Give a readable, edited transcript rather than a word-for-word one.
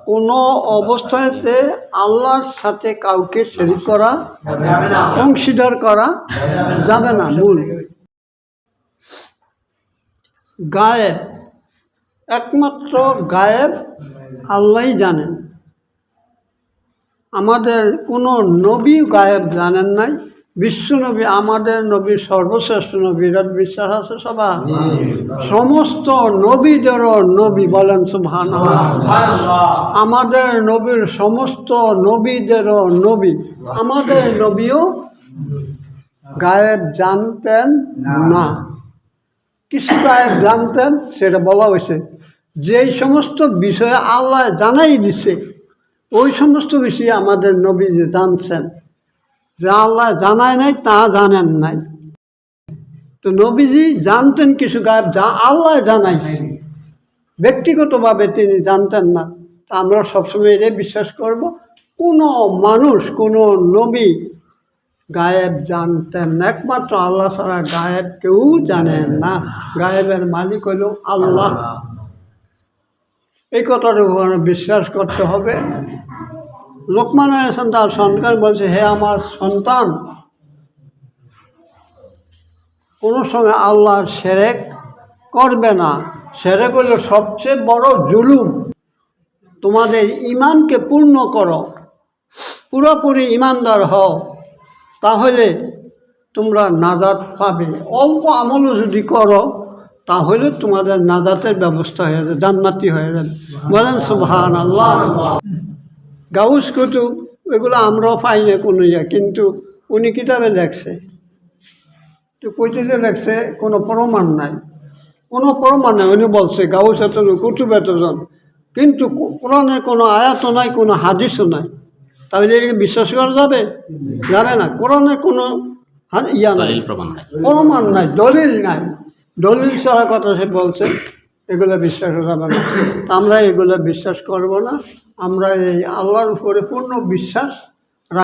কোনো অবস্থাতে আল্লাহর সাথে কাউকে শরীক করা, অংশীদার করা যাবে না। মূল গায়েব, একমাত্র গায়েব আল্লাহই জানেন। আমাদের কোনো নবী গায়েব জানেন নাই। বিশ্ব নবী, আমাদের নবী সর্বশ্রেষ্ঠ নবী, এর বিশ্বাস আছে সবার? সমস্ত নবীদেরও নবী, বলেন সুবহানাল্লাহ। আমাদের নবীর সমস্ত নবীদেরও নবী। আমাদের নবীও গায়েব জানতেন না। কিছু গায়েব জানতেন, সেটা বলা হয়েছে। যেই সমস্ত বিষয়ে আল্লাহ জানাই দিছে, ওই সমস্ত বিষয়ে আমাদের নবী যে জানছেন। যা আল্লাহ জানায় নাই তা জানেন নাই। তো নবীজি জানতেন কিছু গায়েব, যা আল্লাহ জানাইছে, ব্যক্তিগতভাবে তিনি জানতেন না। তা আমরা সবসময় এটাই বিশ্বাস করব, কোনো মানুষ, কোনো নবী গায়েব জানতেন না। একমাত্র আল্লাহ ছাড়া গায়েব কেউ জানেন না। গায়েবের মালিক হইল আল্লাহ। এই কথার উপর বিশ্বাস করতে হবে। লোকমান আলাইহিস সালাম তার সন্তান বলছে, হে আমার সন্তান, কোনো সময় আল্লাহর শিরক করবে না। শিরক হলো সবচেয়ে বড় জুলুম। তোমাদের ঈমানকে পূর্ণ করো, পুরোপুরি ঈমানদার হও, তাহলে তোমরা নাজাত পাবে। অল্প আমলও যদি করো তাহলে তোমাদের নাজাতের ব্যবস্থা হয়ে যাবে, জান্নাতি হয়ে যাবে। বলেন সুবহানাল্লাহ। গাউস কুতুব এগুলো আমরাও পাই না কোনো ইয়ে, কিন্তু উনি কিতাবে লেখছে। তো কইতে লেখছে, কোনো প্রমাণ নাই, কোনো প্রমাণ নাই। উনি বলছে গাউস এতজন, কুতুব এতজন, কিন্তু কোরআনের কোনো আয়াতও নাই, কোনো হাদিসও নাই। তাহলে এটাকে বিশ্বাস করা যাবে? যাবে না। কোরআনের কোনো ইয়া নাই, প্রমাণ নাই, দলিল নাই। দলিল ছাড়া কথা সে বলছে, এগুলো বিশ্বাস করা যাবে না। আমরা এগুলো বিশ্বাস করব না। আমরা এই আল্লাহর উপরে পূর্ণ বিশ্বাস